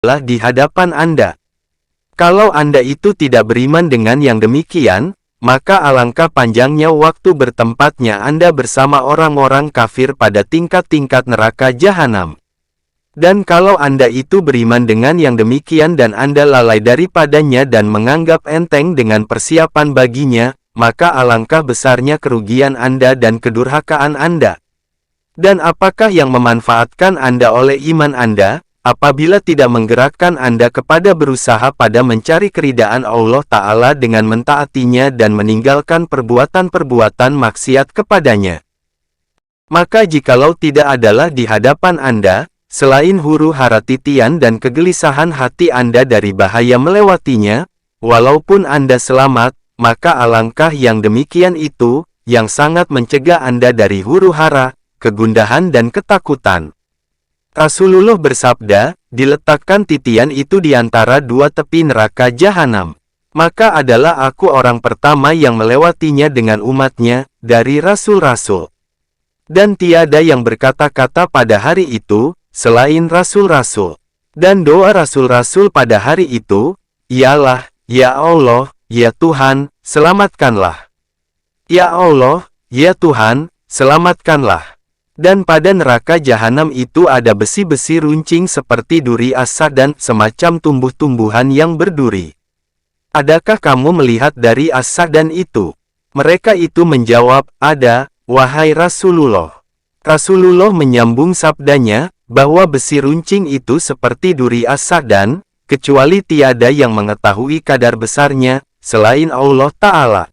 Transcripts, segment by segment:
di hadapan Anda. Kalau Anda itu tidak beriman dengan yang demikian, maka alangkah panjangnya waktu bertempatnya Anda bersama orang-orang kafir pada tingkat-tingkat neraka jahanam. Dan kalau Anda itu beriman dengan yang demikian dan Anda lalai daripadanya dan menganggap enteng dengan persiapan baginya, maka alangkah besarnya kerugian Anda dan kedurhakaan Anda. Dan apakah yang memanfaatkan Anda oleh iman Anda, apabila tidak menggerakkan Anda kepada berusaha pada mencari keridaan Allah Ta'ala dengan mentaatinya dan meninggalkan perbuatan-perbuatan maksiat kepadanya? Maka jikalau tidak adalah di hadapan Anda, selain huru-hara titian dan kegelisahan hati Anda dari bahaya melewatinya, walaupun Anda selamat, maka alangkah yang demikian itu, yang sangat mencegah Anda dari huru-hara, kegundahan dan ketakutan. Rasulullah bersabda, diletakkan titian itu di antara dua tepi neraka jahanam. Maka adalah aku orang pertama yang melewatinya dengan umatnya, dari rasul-rasul. Dan tiada yang berkata-kata pada hari itu, selain rasul-rasul. Dan doa rasul-rasul pada hari itu, ialah, Ya Allah, ya Tuhan, selamatkanlah. Ya Allah, ya Tuhan, selamatkanlah. Dan pada neraka jahanam itu ada besi-besi runcing seperti duri asad dan semacam tumbuh-tumbuhan yang berduri. Adakah kamu melihat dari asad dan itu? Mereka itu menjawab, ada, wahai Rasulullah. Rasulullah menyambung sabdanya, bahwa besi runcing itu seperti duri asad dan, kecuali tiada yang mengetahui kadar besarnya, selain Allah Ta'ala.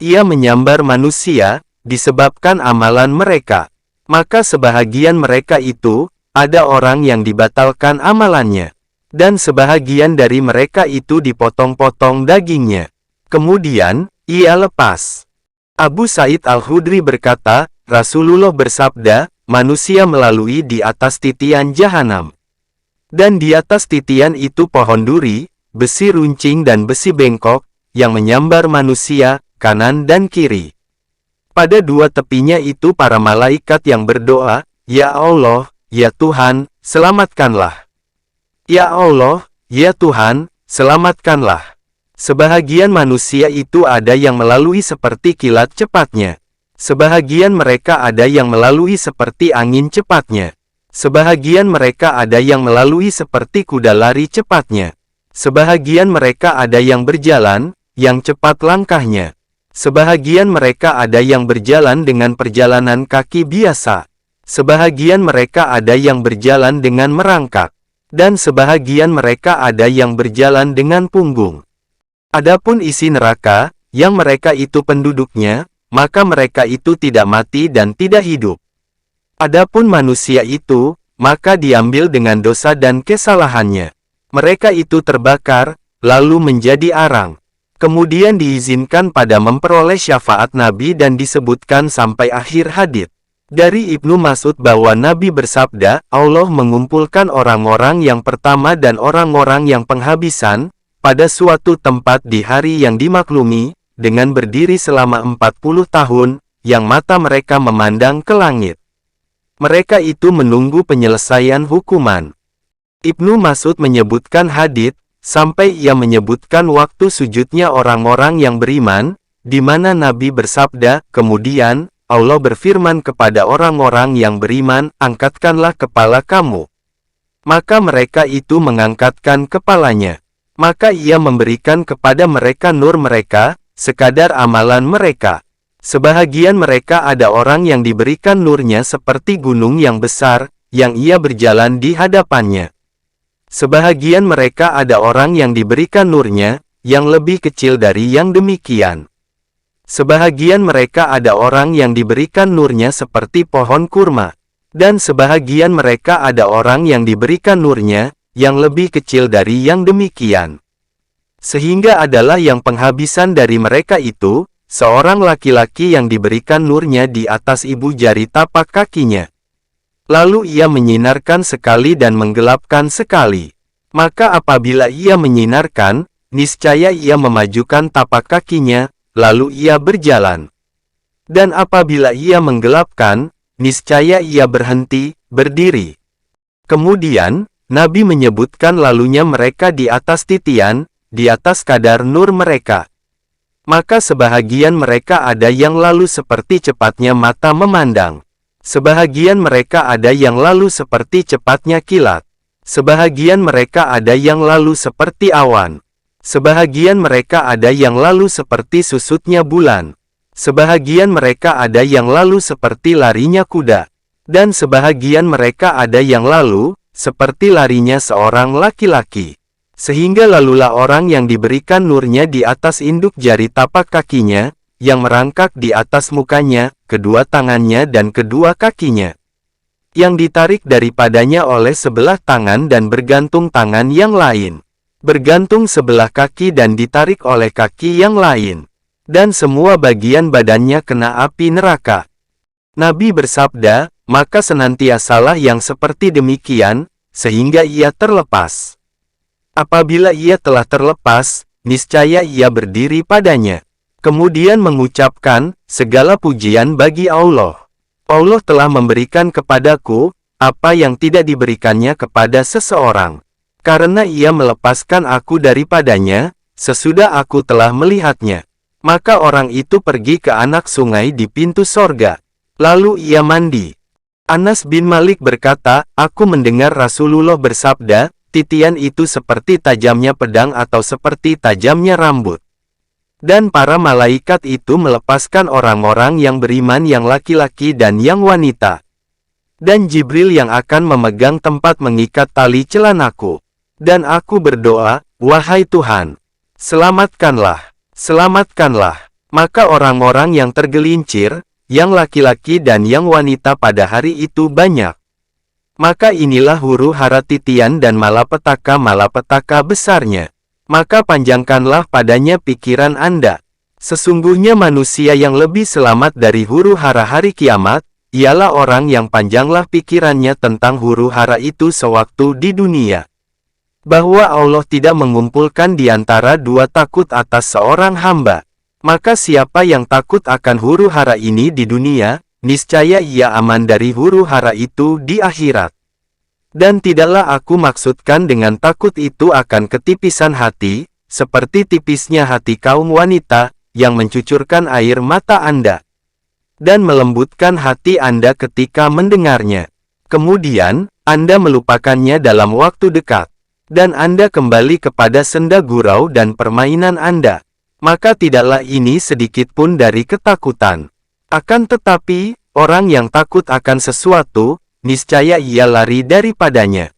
Ia menyambar manusia, disebabkan amalan mereka. Maka sebahagian mereka itu, ada orang yang dibatalkan amalannya. Dan sebahagian dari mereka itu dipotong-potong dagingnya. Kemudian, ia lepas. Abu Sa'id Al-Khudri berkata, Rasulullah bersabda, manusia melalui di atas titian jahanam. Dan di atas titian itu pohon duri, besi runcing dan besi bengkok, yang menyambar manusia, kanan dan kiri. Pada dua tepinya itu para malaikat yang berdoa, Ya Allah, ya Tuhan, selamatkanlah. Ya Allah, ya Tuhan, selamatkanlah. Sebahagian manusia itu ada yang melalui seperti kilat cepatnya. Sebahagian mereka ada yang melalui seperti angin cepatnya. Sebahagian mereka ada yang melalui seperti kuda lari cepatnya. Sebahagian mereka ada yang berjalan, yang cepat langkahnya. Sebahagian mereka ada yang berjalan dengan perjalanan kaki biasa. Sebahagian mereka ada yang berjalan dengan merangkak. Dan sebahagian mereka ada yang berjalan dengan punggung. Adapun isi neraka, yang mereka itu penduduknya, maka mereka itu tidak mati dan tidak hidup. Adapun manusia itu, maka diambil dengan dosa dan kesalahannya. Mereka itu terbakar, lalu menjadi arang. Kemudian diizinkan pada memperoleh syafaat Nabi dan disebutkan sampai akhir hadits. Dari Ibnu Mas'ud bahwa Nabi bersabda, Allah mengumpulkan orang-orang yang pertama dan orang-orang yang penghabisan, pada suatu tempat di hari yang dimaklumi, dengan berdiri selama 40 tahun, yang mata mereka memandang ke langit. Mereka itu menunggu penyelesaian hukuman. Ibnu Mas'ud menyebutkan hadits, sampai ia menyebutkan waktu sujudnya orang-orang yang beriman, di mana Nabi bersabda, kemudian, Allah berfirman kepada orang-orang yang beriman, angkatkanlah kepala kamu. Maka mereka itu mengangkatkan kepalanya. Maka ia memberikan kepada mereka nur mereka, sekadar amalan mereka. Sebahagian mereka ada orang yang diberikan nurnya seperti gunung yang besar, yang ia berjalan di hadapannya. Sebahagian mereka ada orang yang diberikan nurnya, yang lebih kecil dari yang demikian. Sebahagian mereka ada orang yang diberikan nurnya seperti pohon kurma. Dan sebahagian mereka ada orang yang diberikan nurnya, yang lebih kecil dari yang demikian. Sehingga adalah yang penghabisan dari mereka itu, seorang laki-laki yang diberikan nurnya di atas ibu jari tapak kakinya. Lalu ia menyinarkan sekali dan menggelapkan sekali. Maka apabila ia menyinarkan, niscaya ia memajukan tapak kakinya, lalu ia berjalan. Dan apabila ia menggelapkan, niscaya ia berhenti, berdiri. Kemudian, Nabi menyebutkan lalunya mereka di atas titian, di atas kadar nur mereka. Maka sebahagian mereka ada yang lalu seperti cepatnya mata memandang. Sebahagian mereka ada yang lalu seperti cepatnya kilat. Sebahagian mereka ada yang lalu seperti awan. Sebahagian mereka ada yang lalu seperti susutnya bulan. Sebahagian mereka ada yang lalu seperti larinya kuda. Dan sebahagian mereka ada yang lalu seperti larinya seorang laki-laki. Sehingga lalulah orang yang diberikan nurnya di atas induk jari tapak kakinya, yang merangkak di atas mukanya, kedua tangannya dan kedua kakinya. Yang ditarik daripadanya oleh sebelah tangan dan bergantung tangan yang lain. Bergantung sebelah kaki dan ditarik oleh kaki yang lain. Dan semua bagian badannya kena api neraka. Nabi bersabda, maka senantiasalah yang seperti demikian, sehingga ia terlepas. Apabila ia telah terlepas, niscaya ia berdiri padanya. Kemudian mengucapkan, segala pujian bagi Allah. Allah telah memberikan kepadaku, apa yang tidak diberikannya kepada seseorang. Karena ia melepaskan aku daripadanya, sesudah aku telah melihatnya. Maka orang itu pergi ke anak sungai di pintu sorga. Lalu ia mandi. Anas bin Malik berkata, aku mendengar Rasulullah bersabda, titian itu seperti tajamnya pedang atau seperti tajamnya rambut. Dan para malaikat itu melepaskan orang-orang yang beriman yang laki-laki dan yang wanita. Dan Jibril yang akan memegang tempat mengikat tali celanaku. Dan aku berdoa, wahai Tuhan, selamatkanlah, selamatkanlah. Maka orang-orang yang tergelincir, yang laki-laki dan yang wanita pada hari itu banyak. Maka inilah huru hara titian dan malapetaka besarnya. Maka panjangkanlah padanya pikiran Anda. Sesungguhnya manusia yang lebih selamat dari huru hara hari kiamat, ialah orang yang panjanglah pikirannya tentang huru hara itu sewaktu di dunia. Bahwa Allah tidak mengumpulkan di antara dua takut atas seorang hamba. Maka siapa yang takut akan huru hara ini di dunia, niscaya ia aman dari huru hara itu di akhirat. Dan tidaklah aku maksudkan dengan takut itu akan ketipisan hati, seperti tipisnya hati kaum wanita, yang mencucurkan air mata Anda. Dan melembutkan hati Anda ketika mendengarnya. Kemudian, Anda melupakannya dalam waktu dekat. Dan Anda kembali kepada senda gurau dan permainan Anda. Maka tidaklah ini sedikitpun dari ketakutan. Akan tetapi, orang yang takut akan sesuatu, niscaya ia lari daripadanya.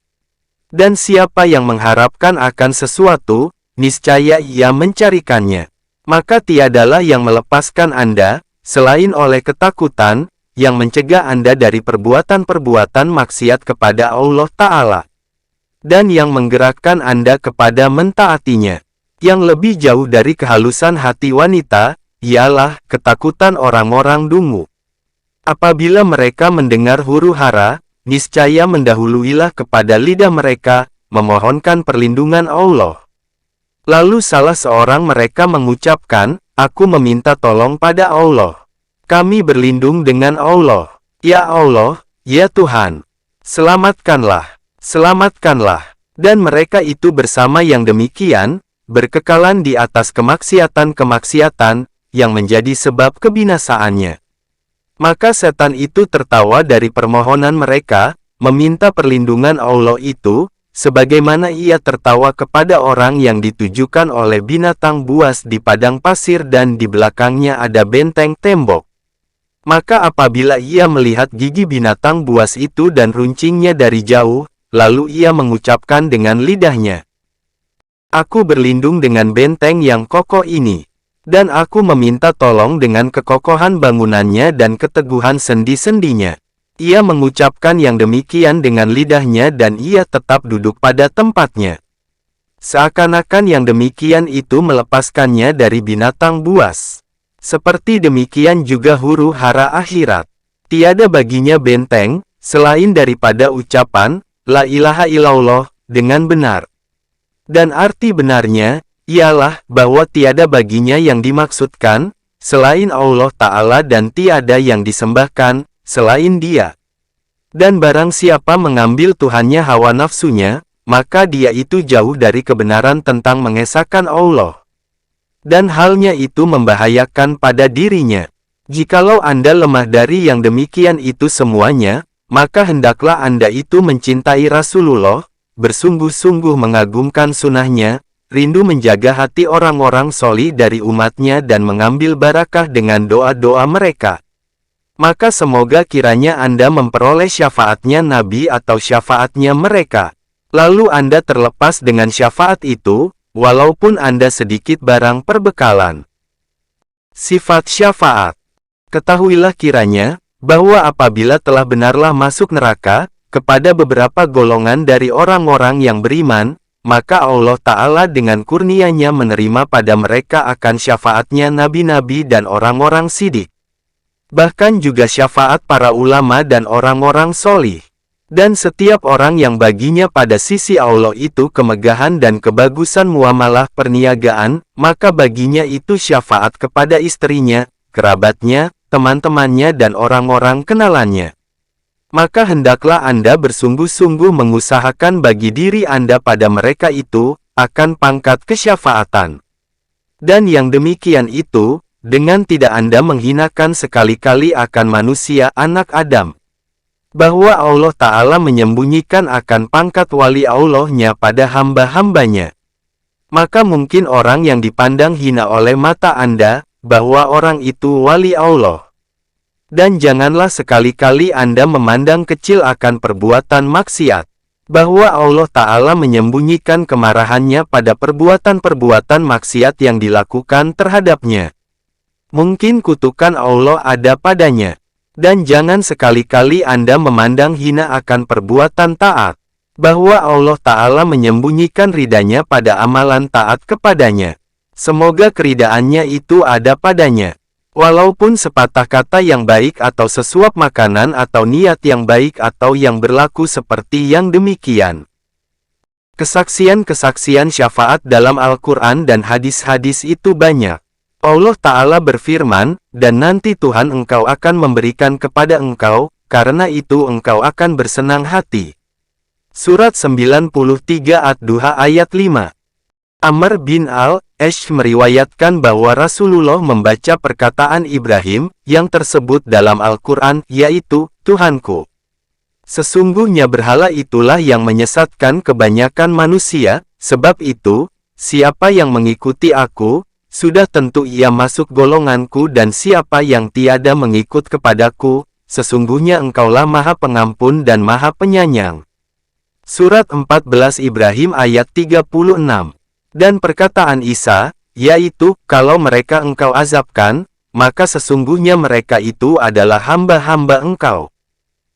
Dan siapa yang mengharapkan akan sesuatu, niscaya ia mencarikannya. Maka tiadalah yang melepaskan Anda, selain oleh ketakutan, yang mencegah Anda dari perbuatan-perbuatan maksiat kepada Allah Ta'ala. Dan yang menggerakkan Anda kepada mentaatinya. Yang lebih jauh dari kehalusan hati wanita, ialah ketakutan orang-orang dungu. Apabila mereka mendengar huru hara, niscaya mendahuluilah kepada lidah mereka, memohonkan perlindungan Allah. Lalu salah seorang mereka mengucapkan, aku meminta tolong pada Allah. Kami berlindung dengan Allah. Ya Allah, ya Tuhan, selamatkanlah, selamatkanlah. Dan mereka itu bersama yang demikian, berkekalan di atas kemaksiatan-kemaksiatan, yang menjadi sebab kebinasaannya. Maka setan itu tertawa dari permohonan mereka, meminta perlindungan Allah itu, sebagaimana ia tertawa kepada orang yang ditujukan oleh binatang buas di padang pasir dan di belakangnya ada benteng tembok. Maka apabila ia melihat gigi binatang buas itu dan runcingnya dari jauh, lalu ia mengucapkan dengan lidahnya, aku berlindung dengan benteng yang kokoh ini. Dan aku meminta tolong dengan kekokohan bangunannya dan keteguhan sendi-sendinya. Ia mengucapkan yang demikian dengan lidahnya dan ia tetap duduk pada tempatnya. Seakan-akan yang demikian itu melepaskannya dari binatang buas. Seperti demikian juga huru hara akhirat. Tiada baginya benteng, selain daripada ucapan, La ilaha illallah, dengan benar. Dan arti benarnya, ialah bahwa tiada baginya yang dimaksudkan, selain Allah Ta'ala dan tiada yang disembahkan, selain Dia. Dan barang siapa mengambil Tuhannya hawa nafsunya, maka dia itu jauh dari kebenaran tentang mengesahkan Allah. Dan halnya itu membahayakan pada dirinya. Jikalau Anda lemah dari yang demikian itu semuanya, maka hendaklah Anda itu mencintai Rasulullah, bersungguh-sungguh mengagumkan sunnahnya, rindu menjaga hati orang-orang solih dari umatnya dan mengambil barakah dengan doa-doa mereka. Maka semoga kiranya Anda memperoleh syafaatnya Nabi atau syafaatnya mereka. Lalu Anda terlepas dengan syafaat itu, walaupun Anda sedikit barang perbekalan. Sifat syafaat. Ketahuilah kiranya, bahwa apabila telah benarlah masuk neraka, kepada beberapa golongan dari orang-orang yang beriman, maka Allah Ta'ala dengan kurnia-Nya menerima pada mereka akan syafaatnya nabi-nabi dan orang-orang sidik. Bahkan juga syafaat para ulama dan orang-orang solih. Dan setiap orang yang baginya pada sisi Allah itu kemegahan dan kebagusan muamalah perniagaan, maka baginya itu syafaat kepada istrinya, kerabatnya, teman-temannya dan orang-orang kenalannya. Maka hendaklah Anda bersungguh-sungguh mengusahakan bagi diri Anda pada mereka itu, akan pangkat kesyafaatan. Dan yang demikian itu, dengan tidak Anda menghinakan sekali-kali akan manusia anak Adam. Bahwa Allah Ta'ala menyembunyikan akan pangkat wali Allah-Nya pada hamba-hambanya. Maka mungkin orang yang dipandang hina oleh mata Anda, bahwa orang itu wali Allah. Dan janganlah sekali-kali Anda memandang kecil akan perbuatan maksiat. Bahwa Allah Ta'ala menyembunyikan kemarahannya pada perbuatan-perbuatan maksiat yang dilakukan terhadapnya. Mungkin kutukan Allah ada padanya. Dan jangan sekali-kali Anda memandang hina akan perbuatan taat. Bahwa Allah Ta'ala menyembunyikan ridanya pada amalan taat kepadanya. Semoga keridaannya itu ada padanya. Walaupun sepatah kata yang baik atau sesuap makanan atau niat yang baik atau yang berlaku seperti yang demikian. Kesaksian-kesaksian syafaat dalam Al-Quran dan hadis-hadis itu banyak. Allah Ta'ala berfirman, dan nanti Tuhan engkau akan memberikan kepada engkau, karena itu engkau akan bersenang hati. Surat 93 Ad-Duha ayat 5. Amr bin al-Ash meriwayatkan bahwa Rasulullah membaca perkataan Ibrahim, yang tersebut dalam Al-Quran, yaitu, Tuhanku. Sesungguhnya berhala itulah yang menyesatkan kebanyakan manusia, sebab itu, siapa yang mengikuti aku, sudah tentu ia masuk golonganku dan siapa yang tiada mengikut kepadaku, sesungguhnya engkaulah Maha Pengampun dan Maha Penyayang. Surat 14 Ibrahim ayat 36. Dan perkataan Isa, yaitu, kalau mereka engkau azabkan, maka sesungguhnya mereka itu adalah hamba-hamba engkau.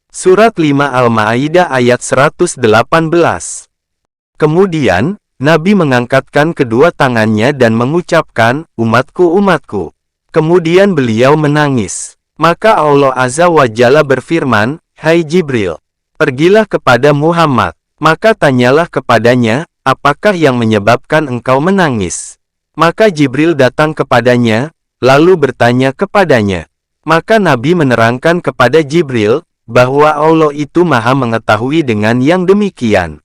Surat 5 Al-Ma'idah ayat 118. Kemudian, Nabi mengangkatkan kedua tangannya dan mengucapkan, umatku umatku. Kemudian beliau menangis. Maka Allah Azza wa Jalla berfirman, Hai Jibril, pergilah kepada Muhammad, maka tanyalah kepadanya, apakah yang menyebabkan engkau menangis? Maka Jibril datang kepadanya, lalu bertanya kepadanya. Maka Nabi menerangkan kepada Jibril, bahwa Allah itu Maha mengetahui dengan yang demikian.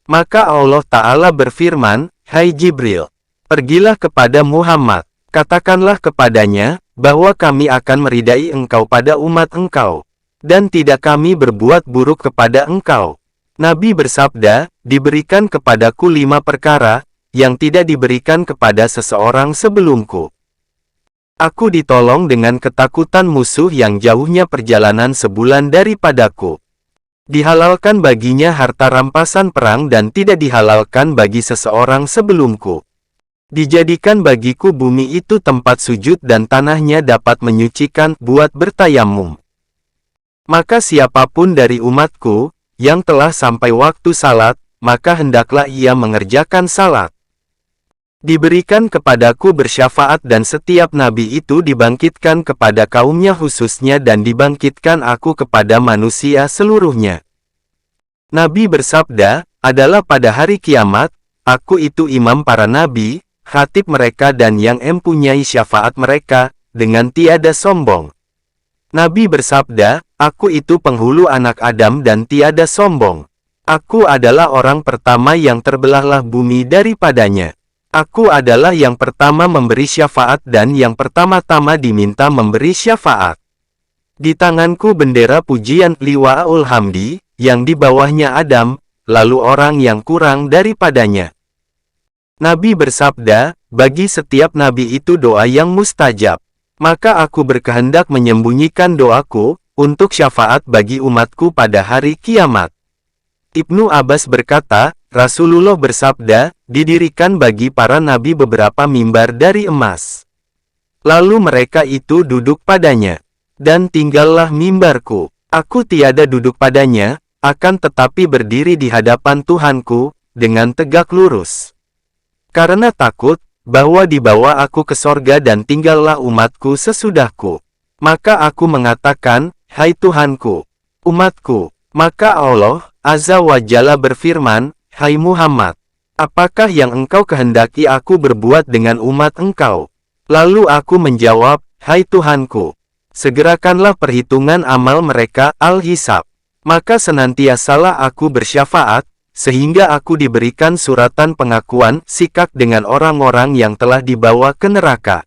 Maka Allah Ta'ala berfirman, Hai Jibril, pergilah kepada Muhammad, katakanlah kepadanya, bahwa kami akan meridai engkau pada umat engkau, dan tidak kami berbuat buruk kepada engkau. Nabi bersabda, diberikan kepadaku 5 perkara, yang tidak diberikan kepada seseorang sebelumku. Aku ditolong dengan ketakutan musuh yang jauhnya perjalanan sebulan daripadaku. Dihalalkan baginya harta rampasan perang dan tidak dihalalkan bagi seseorang sebelumku. Dijadikan bagiku bumi itu tempat sujud dan tanahnya dapat menyucikan buat bertayamum. Maka siapapun dari umatku, yang telah sampai waktu salat, maka hendaklah ia mengerjakan salat. Diberikan kepadaku bersyafaat dan setiap nabi itu dibangkitkan kepada kaumnya khususnya dan dibangkitkan aku kepada manusia seluruhnya. Nabi bersabda, adalah pada hari kiamat, aku itu imam para nabi, khatib mereka dan yang mempunyai syafaat mereka, dengan tiada sombong. Nabi bersabda, aku itu penghulu anak Adam dan tiada sombong. Aku adalah orang pertama yang terbelahlah bumi daripadanya. Aku adalah yang pertama memberi syafaat dan yang pertama-tama diminta memberi syafaat. Di tanganku bendera pujian Liwa'ul Hamdi, yang di bawahnya Adam, lalu orang yang kurang daripadanya. Nabi bersabda, bagi setiap nabi itu doa yang mustajab. Maka aku berkehendak menyembunyikan doaku, untuk syafaat bagi umatku pada hari kiamat. Ibnu Abbas berkata, Rasulullah bersabda, didirikan bagi para nabi beberapa mimbar dari emas. Lalu mereka itu duduk padanya. Dan tinggallah mimbarku. Aku tiada duduk padanya, akan tetapi berdiri di hadapan Tuhanku, dengan tegak lurus. Karena takut, bahwa dibawa aku ke sorga dan tinggallah umatku sesudahku. Maka aku mengatakan, hai Tuhanku, umatku. Maka Allah, Azza wa Jalla berfirman, hai Muhammad, apakah yang engkau kehendaki aku berbuat dengan umat engkau? Lalu aku menjawab, hai Tuhanku, segerakanlah perhitungan amal mereka, al-hisab. Maka senantiasalah aku bersyafaat, sehingga aku diberikan suratan pengakuan, sikak dengan orang-orang yang telah dibawa ke neraka.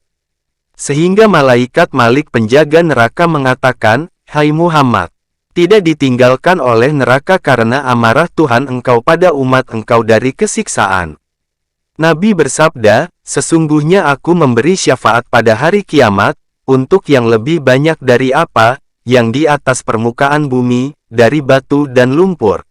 Sehingga malaikat Malik penjaga neraka mengatakan, hai Muhammad, tidak ditinggalkan oleh neraka karena amarah Tuhan engkau pada umat engkau dari kesiksaan. Nabi bersabda, sesungguhnya aku memberi syafaat pada hari kiamat, untuk yang lebih banyak dari apa, yang di atas permukaan bumi, dari batu dan lumpur.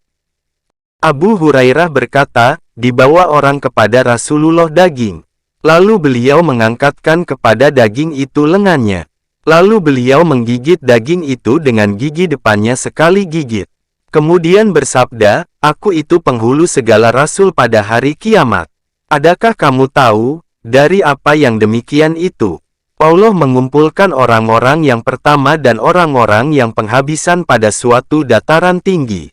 Abu Hurairah berkata, dibawa orang kepada Rasulullah daging. Lalu beliau mengangkatkan kepada daging itu lengannya. Lalu beliau menggigit daging itu dengan gigi depannya sekali gigit. Kemudian bersabda, aku itu penghulu segala rasul pada hari kiamat. Adakah kamu tahu, dari apa yang demikian itu? Allah mengumpulkan orang-orang yang pertama dan orang-orang yang penghabisan pada suatu dataran tinggi.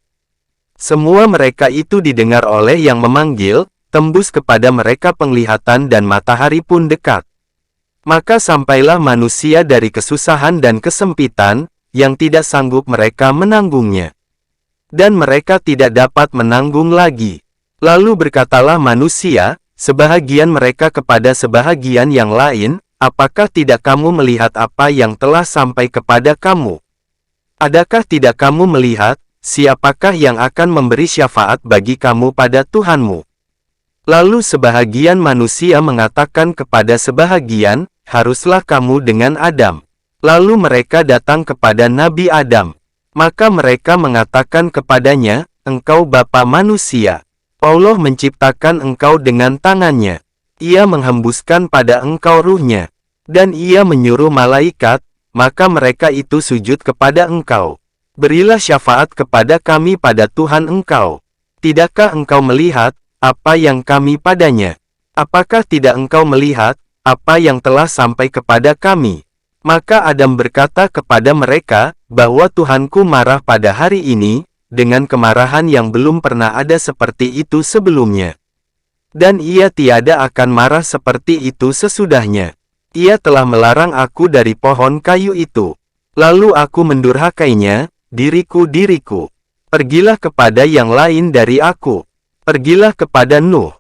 Semua mereka itu didengar oleh yang memanggil, tembus kepada mereka penglihatan dan matahari pun dekat. Maka sampailah manusia dari kesusahan dan kesempitan, yang tidak sanggup mereka menanggungnya. Dan mereka tidak dapat menanggung lagi. Lalu berkatalah manusia, sebahagian mereka kepada sebahagian yang lain, apakah tidak kamu melihat apa yang telah sampai kepada kamu? Adakah tidak kamu melihat, siapakah yang akan memberi syafaat bagi kamu pada Tuhanmu? Lalu sebahagian manusia mengatakan kepada sebahagian, haruslah kamu dengan Adam. Lalu mereka datang kepada Nabi Adam. Maka mereka mengatakan kepadanya, engkau bapa manusia. Allah menciptakan engkau dengan tangannya. Ia menghembuskan pada engkau ruhnya. Dan ia menyuruh malaikat, maka mereka itu sujud kepada engkau. Berilah syafaat kepada kami pada Tuhan engkau. Tidakkah engkau melihat, apa yang kami padanya? Apakah tidak engkau melihat, apa yang telah sampai kepada kami? Maka Adam berkata kepada mereka, bahwa Tuhanku marah pada hari ini, dengan kemarahan yang belum pernah ada seperti itu sebelumnya. Dan ia tiada akan marah seperti itu sesudahnya. Ia telah melarang aku dari pohon kayu itu. Lalu aku mendurhakainya, diriku, pergilah kepada yang lain dari aku. Pergilah kepada Nuh.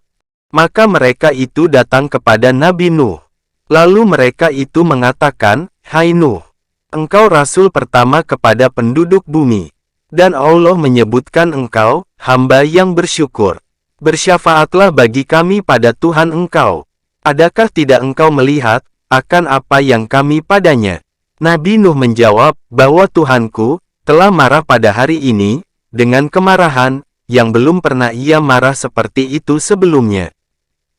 Maka mereka itu datang kepada Nabi Nuh. Lalu mereka itu mengatakan, hai Nuh, engkau rasul pertama kepada penduduk bumi. Dan Allah menyebutkan engkau, hamba yang bersyukur. Bersyafaatlah bagi kami pada Tuhan engkau. Adakah tidak engkau melihat, akan apa yang kami padanya? Nabi Nuh menjawab, bahwa Tuhanku telah marah pada hari ini, dengan kemarahan, yang belum pernah ia marah seperti itu sebelumnya.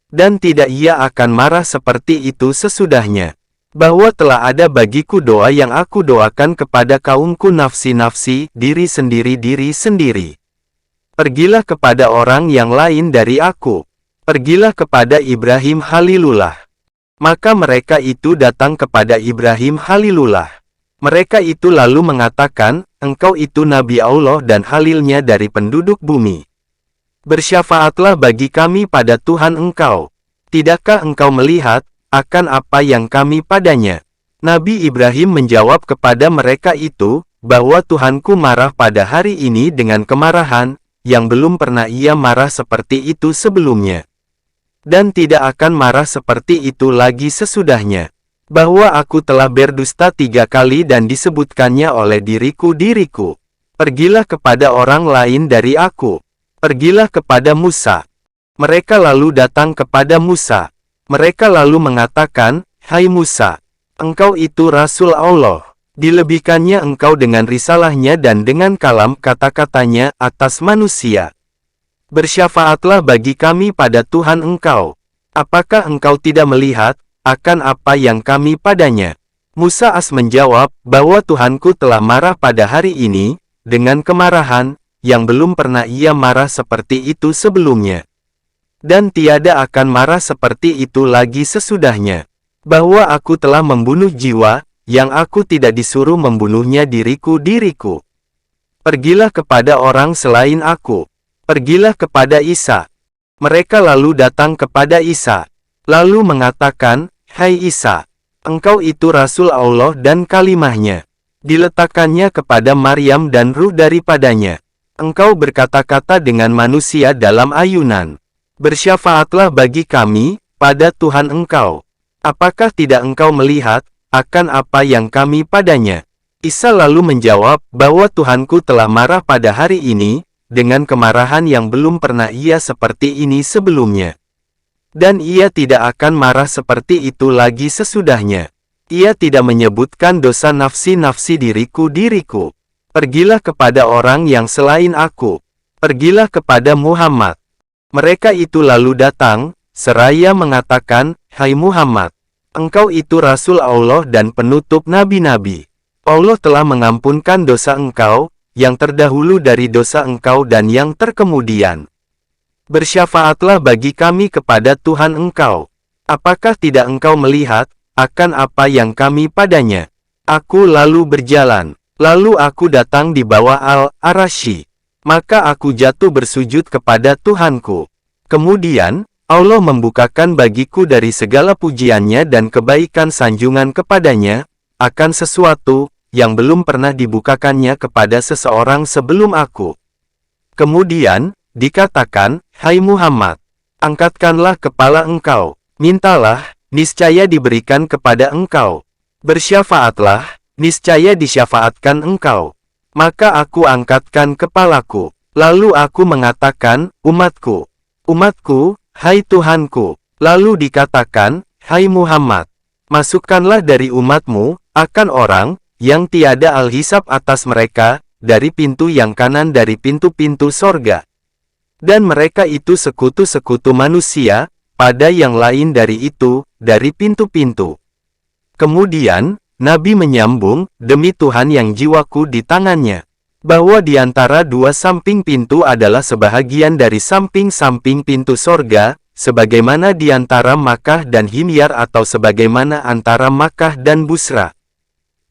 Dan tidak ia akan marah seperti itu sesudahnya. Bahwa telah ada bagiku doa yang aku doakan kepada kaumku nafsi-nafsi, diri sendiri. Pergilah kepada orang yang lain dari aku. Pergilah kepada Ibrahim Khalilullah. Maka mereka itu datang kepada Ibrahim Khalilullah. Mereka itu lalu mengatakan, engkau itu Nabi Allah dan Khalilnya dari penduduk bumi. Bersyafaatlah bagi kami pada Tuhan engkau. Tidakkah engkau melihat, akan apa yang kami padanya? Nabi Ibrahim menjawab kepada mereka itu, bahwa Tuhanku marah pada hari ini dengan kemarahan, yang belum pernah ia marah seperti itu sebelumnya. Dan tidak akan marah seperti itu lagi sesudahnya. Bahwa aku telah berdusta 3 kali dan disebutkannya oleh diriku. Pergilah kepada orang lain dari aku. Pergilah kepada Musa. Mereka lalu datang kepada Musa. Mereka lalu mengatakan, "Hai Musa, engkau itu Rasul Allah. Dilebihkannya engkau dengan risalahnya dan dengan kalam kata-katanya atas manusia. Bersyafaatlah bagi kami pada Tuhan engkau. Apakah engkau tidak melihat akan apa yang kami padanya?" Musa as menjawab bahwa Tuhanku telah marah pada hari ini, dengan kemarahan, yang belum pernah ia marah seperti itu sebelumnya. Dan tiada akan marah seperti itu lagi sesudahnya. Bahwa aku telah membunuh jiwa, yang aku tidak disuruh membunuhnya diriku. Pergilah kepada orang selain aku. Pergilah kepada Isa. Mereka lalu datang kepada Isa. Lalu mengatakan, "Hai Isa, engkau itu Rasul Allah dan kalimahnya. Diletakkannya kepada Maryam dan ruh daripadanya. Engkau berkata-kata dengan manusia dalam ayunan. Bersyafaatlah bagi kami, pada Tuhan engkau. Apakah tidak engkau melihat akan apa yang kami padanya?" Isa lalu menjawab bahwa Tuhanku telah marah pada hari ini, dengan kemarahan yang belum pernah ia seperti ini sebelumnya. Dan ia tidak akan marah seperti itu lagi sesudahnya. Ia tidak menyebutkan dosa nafsi-nafsi diriku. Pergilah kepada orang yang selain aku. Pergilah kepada Muhammad. Mereka itu lalu datang, seraya mengatakan, "Hai Muhammad, engkau itu Rasul Allah dan penutup nabi-nabi. Allah telah mengampunkan dosa engkau, yang terdahulu dari dosa engkau dan yang terkemudian. Bersyafaatlah bagi kami kepada Tuhan engkau. Apakah tidak engkau melihat akan apa yang kami padanya?" Aku lalu berjalan. Lalu aku datang di bawah Al-Arasy. Maka aku jatuh bersujud kepada Tuhanku. Kemudian, Allah membukakan bagiku dari segala pujiannya dan kebaikan sanjungan kepadanya, akan sesuatu yang belum pernah dibukakannya kepada seseorang sebelum aku. Kemudian, dikatakan, "Hai Muhammad, angkatkanlah kepala engkau, mintalah, niscaya diberikan kepada engkau. Bersyafaatlah, niscaya disyafaatkan engkau." Maka aku angkatkan kepalaku, lalu aku mengatakan, "Umatku, umatku, hai Tuhanku." Lalu dikatakan, "Hai Muhammad, masukkanlah dari umatmu, akan orang, yang tiada al-hisab atas mereka, dari pintu yang kanan dari pintu-pintu sorga. Dan mereka itu sekutu-sekutu manusia, pada yang lain dari itu, dari pintu-pintu." Kemudian, Nabi menyambung, "Demi Tuhan yang jiwaku di tangannya, bahwa di antara dua samping pintu adalah sebahagian dari samping-samping pintu sorga, sebagaimana di antara Makkah dan Himyar atau sebagaimana antara Makkah dan Busra."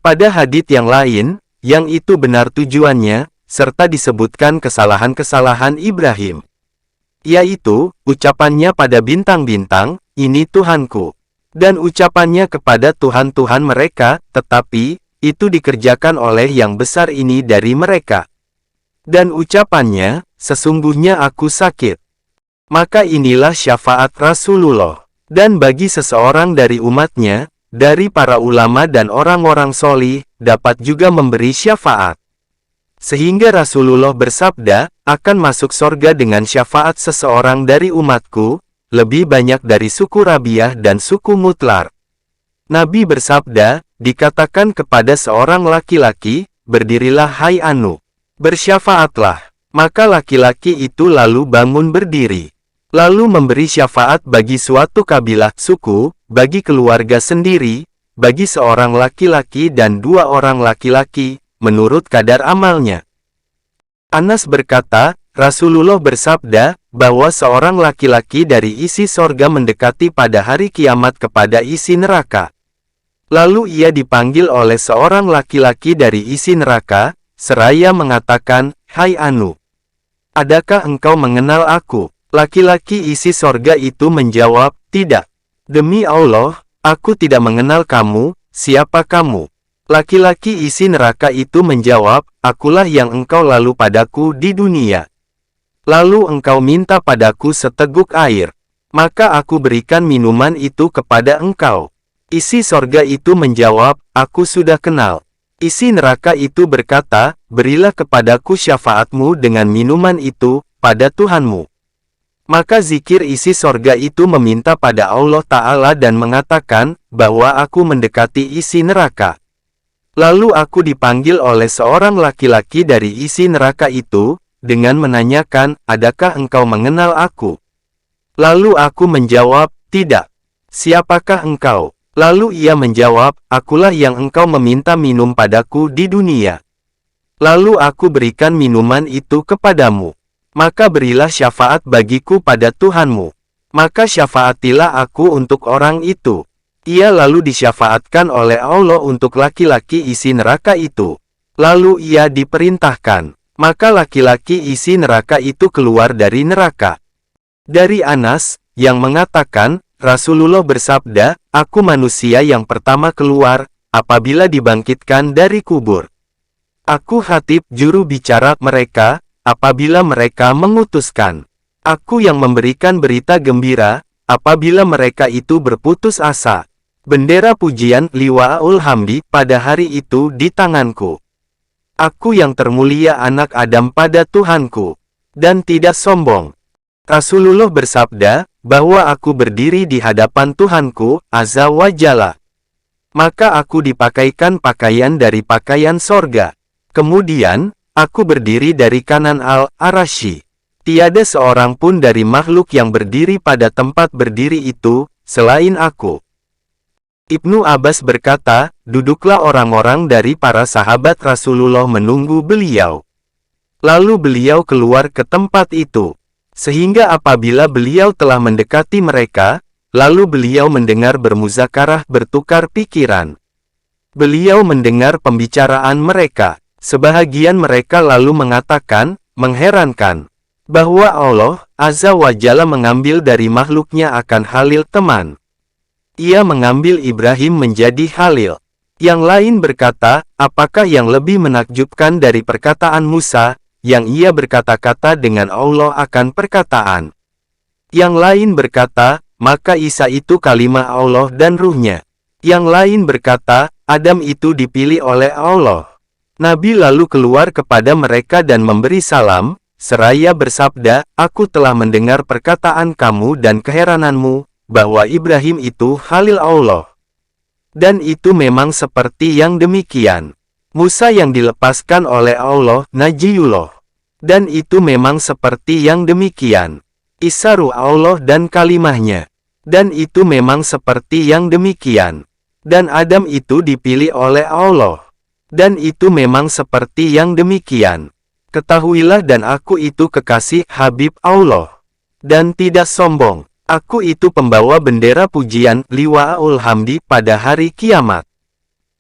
Pada hadits yang lain, yang itu benar tujuannya, serta disebutkan kesalahan-kesalahan Ibrahim. Yaitu, ucapannya pada bintang-bintang, "Ini Tuhanku." Dan ucapannya kepada Tuhan-Tuhan mereka, tetapi, itu dikerjakan oleh yang besar ini dari mereka. Dan ucapannya, "Sesungguhnya aku sakit." Maka inilah syafaat Rasulullah. Dan bagi seseorang dari umatnya, dari para ulama dan orang-orang solih, dapat juga memberi syafaat. Sehingga Rasulullah bersabda, "Akan masuk sorga dengan syafaat seseorang dari umatku, lebih banyak dari suku Rabiah dan suku Mutlar." Nabi bersabda, dikatakan kepada seorang laki-laki, "Berdirilah hai Anu, bersyafaatlah." Maka laki-laki itu lalu bangun berdiri. Lalu memberi syafaat bagi suatu kabilah suku, bagi keluarga sendiri, bagi seorang laki-laki dan 2 orang laki-laki, menurut kadar amalnya. Anas berkata, Rasulullah bersabda, bahwa seorang laki-laki dari isi sorga mendekati pada hari kiamat kepada isi neraka. Lalu ia dipanggil oleh seorang laki-laki dari isi neraka, seraya mengatakan, "Hai Anu, adakah engkau mengenal aku?" Laki-laki isi sorga itu menjawab, "Tidak. Demi Allah, aku tidak mengenal kamu, siapa kamu?" Laki-laki isi neraka itu menjawab, "Akulah yang engkau lalu padaku di dunia." Lalu engkau minta padaku seteguk air. Maka aku berikan minuman itu kepada engkau. Isi sorga itu menjawab, aku sudah kenal. Isi neraka itu berkata, berilah kepadaku syafaatmu dengan minuman itu, pada Tuhanmu. Maka zikir isi sorga itu meminta pada Allah Ta'ala dan mengatakan, bahwa aku mendekati isi neraka. Lalu aku dipanggil oleh seorang laki-laki dari isi neraka itu, dengan menanyakan, adakah engkau mengenal aku? Lalu aku menjawab, tidak. Siapakah engkau? Lalu ia menjawab, akulah yang engkau meminta minum padaku di dunia. Lalu aku berikan minuman itu kepadamu. Maka berilah syafaat bagiku pada Tuhanmu. Maka syafaatilah aku untuk orang itu. Ia lalu disyafaatkan oleh Allah untuk laki-laki isi neraka itu. Lalu ia diperintahkan. Maka laki-laki isi neraka itu keluar dari neraka. Dari Anas, yang mengatakan, Rasulullah bersabda, aku manusia yang pertama keluar, apabila dibangkitkan dari kubur. Aku khatib juru bicara mereka, apabila mereka mengutuskan. Aku yang memberikan berita gembira, apabila mereka itu berputus asa. Bendera pujian liwa'ul hamdi pada hari itu di tanganku. Aku yang termulia anak Adam pada Tuhanku, dan tidak sombong. Rasulullah bersabda, bahwa aku berdiri di hadapan Tuhanku, Azza wa Jalla. Maka aku dipakaikan pakaian dari pakaian sorga. Kemudian, aku berdiri dari kanan Al-Arasy. Tiada seorang pun dari makhluk yang berdiri pada tempat berdiri itu, selain aku. Ibnu Abbas berkata, duduklah orang-orang dari para sahabat Rasulullah menunggu beliau. Lalu beliau keluar ke tempat itu. Sehingga apabila beliau telah mendekati mereka, lalu beliau mendengar bermuzakarah bertukar pikiran. Beliau mendengar pembicaraan mereka. Sebahagian mereka lalu mengatakan, mengherankan, bahwa Allah, Azza wa Jalla mengambil dari makhluknya akan Khalil teman. Ia mengambil Ibrahim menjadi Khalil. Yang lain berkata, apakah yang lebih menakjubkan dari perkataan Musa, yang ia berkata-kata dengan Allah akan perkataan. Yang lain berkata, maka Isa itu kalimah Allah dan ruhnya. Yang lain berkata, Adam itu dipilih oleh Allah. Nabi lalu keluar kepada mereka dan memberi salam, seraya bersabda, aku telah mendengar perkataan kamu dan keherananmu, bahwa Ibrahim itu Khalil Allah. Dan itu memang seperti yang demikian. Musa yang dilepaskan oleh Allah, Najiyullah. Dan itu memang seperti yang demikian. Isa ruh Allah dan kalimahnya. Dan itu memang seperti yang demikian. Dan Adam itu dipilih oleh Allah. Dan itu memang seperti yang demikian. Ketahuilah dan aku itu kekasih Habib Allah. Dan tidak sombong. Aku itu pembawa bendera pujian liwa'ul hamdi pada hari kiamat.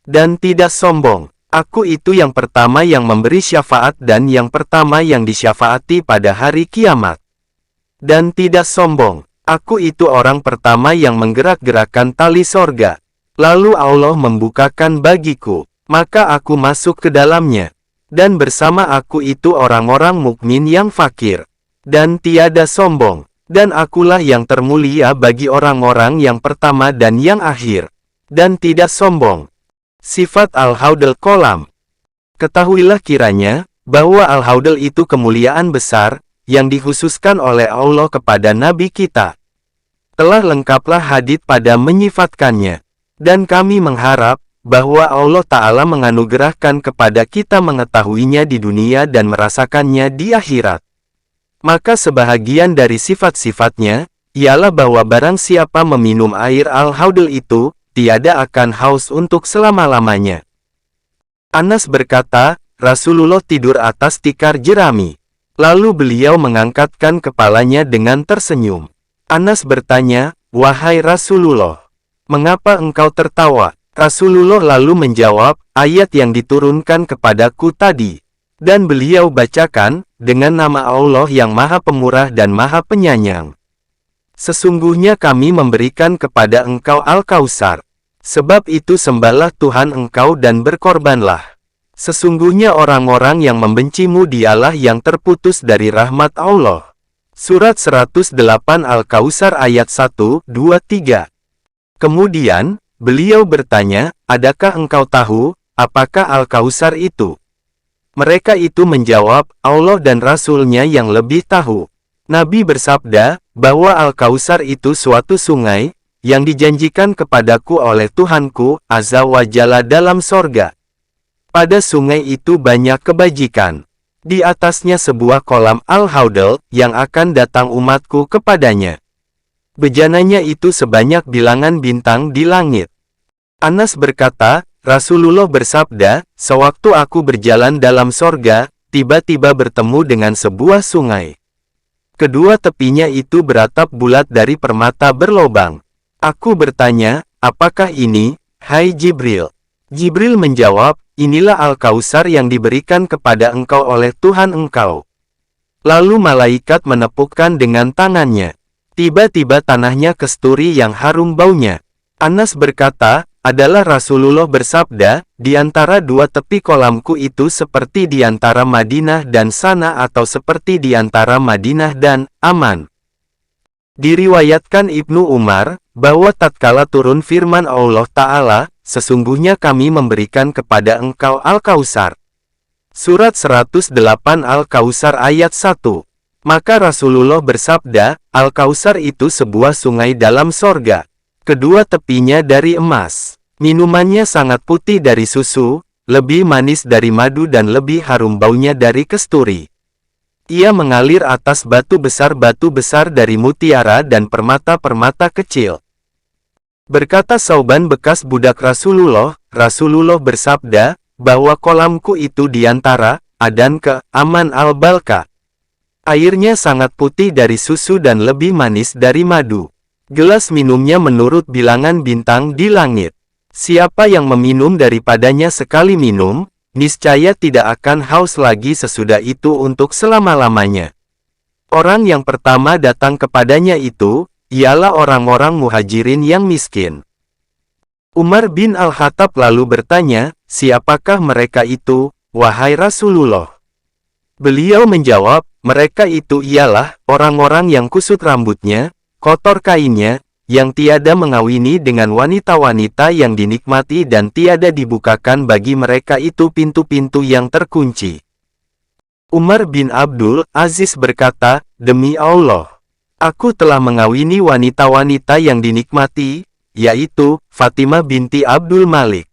Dan tidak sombong. Aku itu yang pertama yang memberi syafaat dan yang pertama yang disyafaati pada hari kiamat. Dan tidak sombong. Aku itu orang pertama yang menggerak-gerakkan tali sorga. Lalu Allah membukakan bagiku. Maka aku masuk ke dalamnya. Dan bersama aku itu orang-orang mukmin yang fakir. Dan tiada sombong. Dan akulah yang termulia bagi orang-orang yang pertama dan yang akhir. Dan tidak sombong. Sifat Al-Haudal Kolam. Ketahuilah kiranya, bahwa Al-Haudal itu kemuliaan besar, yang dikhususkan oleh Allah kepada Nabi kita. Telah lengkaplah hadits pada menyifatkannya. Dan kami mengharap, bahwa Allah Ta'ala menganugerahkan kepada kita mengetahuinya di dunia dan merasakannya di akhirat. Maka sebahagian dari sifat-sifatnya, ialah bahwa barang siapa meminum air Al-Haudal itu, tiada akan haus untuk selama-lamanya. Anas berkata, Rasulullah tidur atas tikar jerami. Lalu beliau mengangkatkan kepalanya dengan tersenyum. Anas bertanya, wahai Rasulullah, mengapa engkau tertawa? Rasulullah lalu menjawab, ayat yang diturunkan kepadaku tadi. Dan beliau bacakan, dengan nama Allah yang Maha Pemurah dan Maha Penyayang. Sesungguhnya kami memberikan kepada engkau Al-Kausar. Sebab itu sembahlah Tuhan engkau dan berkorbanlah. Sesungguhnya orang-orang yang membencimu dialah yang terputus dari rahmat Allah. Surat 108 Al-Kautsar ayat 1, 2, 3. Kemudian, beliau bertanya, adakah engkau tahu, apakah Al-Kautsar itu? Mereka itu menjawab, Allah dan Rasul-Nya yang lebih tahu. Nabi bersabda, bahwa Al-Kautsar itu suatu sungai, yang dijanjikan kepadaku oleh Tuhanku, Azza wa Jalla dalam sorga. Pada sungai itu banyak kebajikan. Di atasnya sebuah kolam Al-Haudal, yang akan datang umatku kepadanya. Bejananya itu sebanyak bilangan bintang di langit. Anas berkata, Rasulullah bersabda, sewaktu aku berjalan dalam sorga, tiba-tiba bertemu dengan sebuah sungai. Kedua tepinya itu beratap bulat dari permata berlobang. Aku bertanya, apakah ini, hai Jibril? Jibril menjawab, inilah Al-Kautsar yang diberikan kepada engkau oleh Tuhan engkau. Lalu malaikat menepukkan dengan tangannya. Tiba-tiba tanahnya kesturi yang harum baunya. Anas berkata, adalah Rasulullah bersabda, di antara dua tepi kolamku itu seperti di antara Madinah dan Sana atau seperti di antara Madinah dan Aman. Diriwayatkan Ibnu Umar, bahwa tatkala turun firman Allah Ta'ala, sesungguhnya kami memberikan kepada engkau Al-Kautsar. Surat 108 Al-Kautsar ayat 1. Maka Rasulullah bersabda, Al-Kautsar itu sebuah sungai dalam sorga. Kedua tepinya dari emas. Minumannya sangat putih dari susu, lebih manis dari madu dan lebih harum baunya dari kesturi. Ia mengalir atas batu besar dari mutiara dan permata-permata kecil. Berkata Sauban bekas budak Rasulullah, Rasulullah bersabda, bahwa kolamku itu diantara Adan ke Aman al-Balka. Airnya sangat putih dari susu dan lebih manis dari madu. Gelas minumnya menurut bilangan bintang di langit. Siapa yang meminum daripadanya sekali minum, niscaya tidak akan haus lagi sesudah itu untuk selama-lamanya. Orang yang pertama datang kepadanya itu, ialah orang-orang muhajirin yang miskin. Umar bin Al-Khattab lalu bertanya, siapakah mereka itu, wahai Rasulullah? Beliau menjawab, mereka itu ialah orang-orang yang kusut rambutnya, kotor kainnya, yang tiada mengawini dengan wanita-wanita yang dinikmati dan tiada dibukakan bagi mereka itu pintu-pintu yang terkunci. Umar bin Abdul Aziz berkata, demi Allah, aku telah mengawini wanita-wanita yang dinikmati, yaitu Fatimah binti Abdul Malik.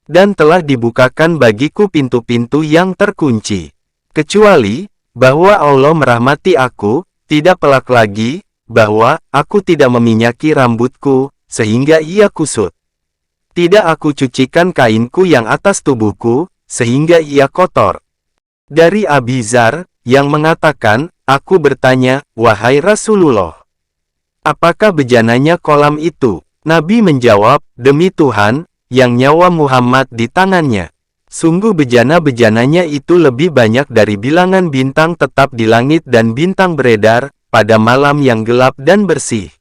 Dan telah dibukakan bagiku pintu-pintu yang terkunci. Kecuali, bahwa Allah merahmati aku, tidak pelak lagi, bahwa aku tidak meminyaki rambutku, sehingga ia kusut. Tidak aku cucikan kainku yang atas tubuhku, sehingga ia kotor. Dari Abi Dzar, yang mengatakan, aku bertanya, wahai Rasulullah, apakah bejananya kolam itu? Nabi menjawab, demi Tuhan, yang nyawa Muhammad di tangannya. Sungguh bejana-bejananya itu lebih banyak dari bilangan bintang tetap di langit dan bintang beredar, pada malam yang gelap dan bersih.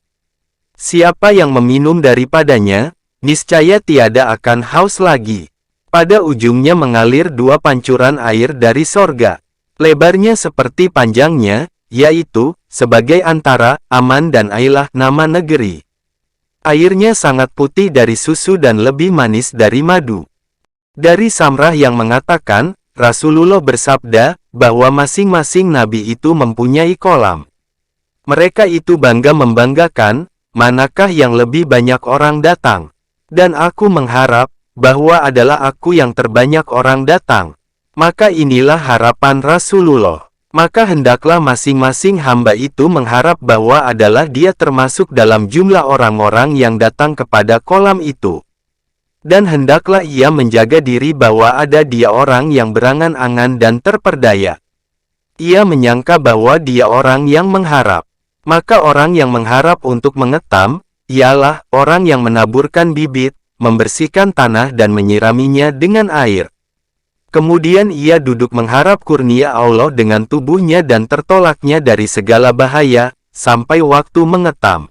Siapa yang meminum daripadanya, niscaya tiada akan haus lagi. Pada ujungnya mengalir dua pancuran air dari sorga. Lebarnya seperti panjangnya, yaitu, sebagai antara Aman dan Ailah nama negeri. Airnya sangat putih dari susu dan lebih manis dari madu. Dari Samrah yang mengatakan, Rasulullah bersabda, bahwa masing-masing nabi itu mempunyai kolam. Mereka itu bangga membanggakan, manakah yang lebih banyak orang datang. Dan aku mengharap, bahwa adalah aku yang terbanyak orang datang. Maka inilah harapan Rasulullah. Maka hendaklah masing-masing hamba itu mengharap bahwa adalah dia termasuk dalam jumlah orang-orang yang datang kepada kolam itu. Dan hendaklah ia menjaga diri bahwa ada dia orang yang berangan-angan dan terperdaya. Ia menyangka bahwa dia orang yang mengharap. Maka orang yang mengharap untuk mengetam, ialah orang yang menaburkan bibit, membersihkan tanah dan menyiraminya dengan air. Kemudian ia duduk mengharap kurnia Allah dengan tubuhnya dan tertolaknya dari segala bahaya, sampai waktu mengetam.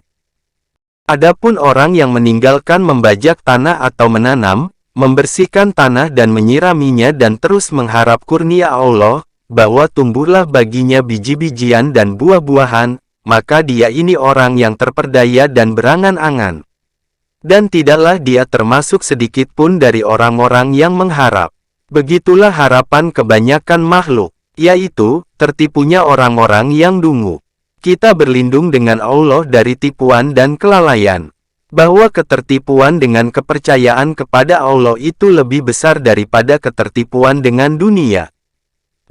Adapun orang yang meninggalkan membajak tanah atau menanam, membersihkan tanah dan menyiraminya dan terus mengharap kurnia Allah, bahwa tumbuhlah baginya biji-bijian dan buah-buahan, maka dia ini orang yang terperdaya dan berangan-angan. Dan tidaklah dia termasuk sedikit pun dari orang-orang yang mengharap. Begitulah harapan kebanyakan makhluk, yaitu, tertipunya orang-orang yang dungu. Kita berlindung dengan Allah dari tipuan dan kelalaian. Bahwa ketertipuan dengan kepercayaan kepada Allah itu lebih besar daripada ketertipuan dengan dunia.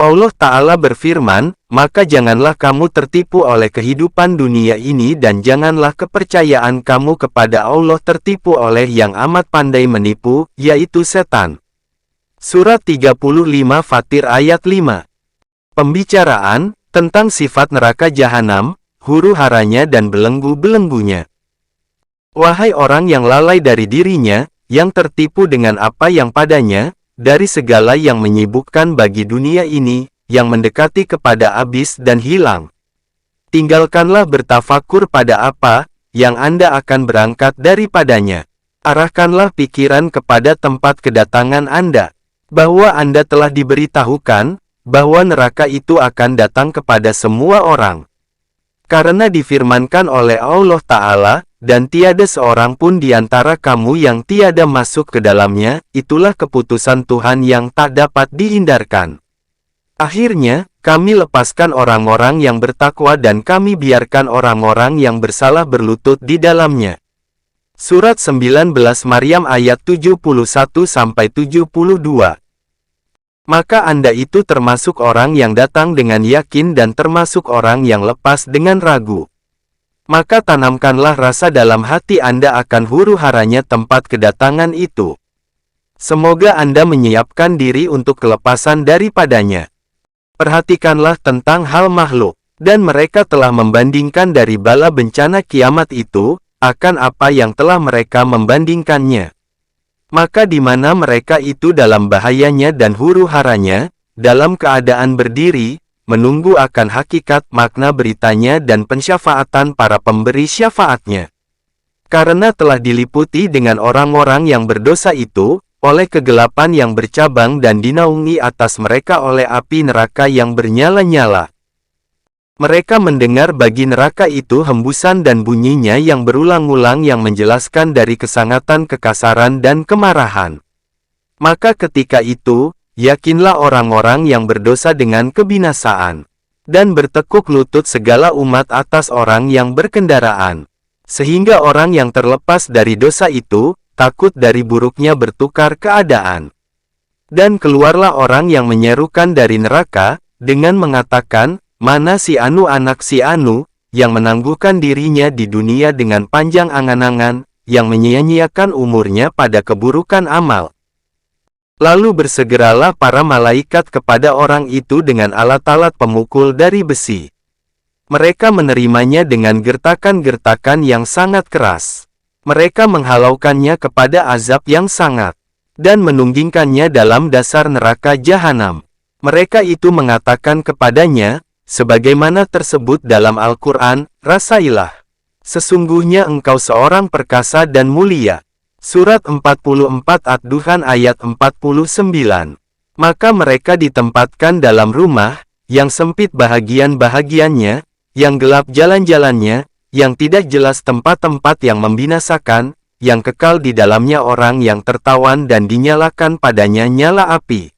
Allah Ta'ala berfirman, maka janganlah kamu tertipu oleh kehidupan dunia ini dan janganlah kepercayaan kamu kepada Allah tertipu oleh yang amat pandai menipu, yaitu setan. Surat 35 Fatir ayat 5. Pembicaraan tentang sifat neraka jahanam, huru-haranya dan belenggu-belenggunya. Wahai orang yang lalai dari dirinya, yang tertipu dengan apa yang padanya, dari segala yang menyibukkan bagi dunia ini, yang mendekati kepada habis dan hilang. Tinggalkanlah bertafakur pada apa, yang Anda akan berangkat daripadanya. Arahkanlah pikiran kepada tempat kedatangan Anda, bahwa Anda telah diberitahukan, bahwa neraka itu akan datang kepada semua orang. Karena difirmankan oleh Allah Ta'ala, dan tiada seorang pun di antara kamu yang tiada masuk ke dalamnya, itulah keputusan Tuhan yang tak dapat dihindarkan. Akhirnya, kami lepaskan orang-orang yang bertakwa dan kami biarkan orang-orang yang bersalah berlutut di dalamnya. Surat 19 Maryam ayat 71-72. Maka Anda itu termasuk orang yang datang dengan yakin dan termasuk orang yang lepas dengan ragu. Maka tanamkanlah rasa dalam hati Anda akan huru-haranya tempat kedatangan itu. Semoga Anda menyiapkan diri untuk kelepasan daripadanya. Perhatikanlah tentang hal makhluk, dan mereka telah membandingkan dari bala bencana kiamat itu, akan apa yang telah mereka membandingkannya. Maka di mana mereka itu dalam bahayanya dan huru-haranya, dalam keadaan berdiri, menunggu akan hakikat makna beritanya dan pensyafaatan para pemberi syafaatnya. Karena telah diliputi dengan orang-orang yang berdosa itu, oleh kegelapan yang bercabang dan dinaungi atas mereka oleh api neraka yang bernyala-nyala. Mereka mendengar bagi neraka itu hembusan dan bunyinya yang berulang-ulang yang menjelaskan dari kesangatan kekasaran dan kemarahan. Maka ketika itu, yakinlah orang-orang yang berdosa dengan kebinasaan, dan bertekuk lutut segala umat atas orang yang berkendaraan. Sehingga orang yang terlepas dari dosa itu, takut dari buruknya bertukar keadaan. Dan keluarlah orang yang menyerukan dari neraka, dengan mengatakan, mana si Anu anak si Anu, yang menangguhkan dirinya di dunia dengan panjang angan-angan, yang menyia-nyiakan umurnya pada keburukan amal. Lalu bersegeralah para malaikat kepada orang itu dengan alat-alat pemukul dari besi. Mereka menerimanya dengan gertakan-gertakan yang sangat keras. Mereka menghalaukannya kepada azab yang sangat, dan menunggingkannya dalam dasar neraka jahanam. Mereka itu mengatakan kepadanya, sebagaimana tersebut dalam Al-Quran, rasailah. Sesungguhnya engkau seorang perkasa dan mulia. Surat 44 Ad-Duhan ayat 49. Maka mereka ditempatkan dalam rumah, yang sempit bahagian-bahagiannya, yang gelap jalan-jalannya, yang tidak jelas tempat-tempat yang membinasakan, yang kekal di dalamnya orang yang tertawan dan dinyalakan padanya nyala api.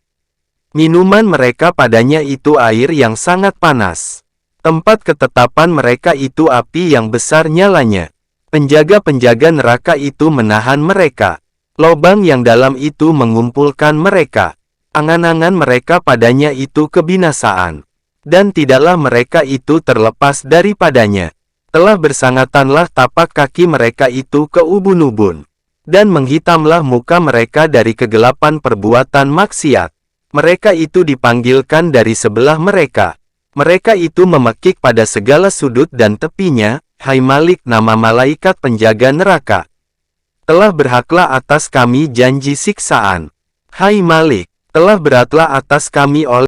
Minuman mereka padanya itu air yang sangat panas. Tempat ketetapan mereka itu api yang besar nyalanya. Penjaga-penjaga neraka itu menahan mereka. Lobang yang dalam itu mengumpulkan mereka. Angan-angan mereka padanya itu kebinasaan. Dan tidaklah mereka itu terlepas daripadanya. Telah bersangatanlah tapak kaki mereka itu ke ubun-ubun. Dan menghitamlah muka mereka dari kegelapan perbuatan maksiat. Mereka itu dipanggilkan dari sebelah mereka. Mereka itu memekik pada segala sudut dan tepinya. Hai Malik, nama malaikat penjaga neraka. Telah berhaklah atas kami janji siksaan. Hai Malik, telah beratlah atas kami oleh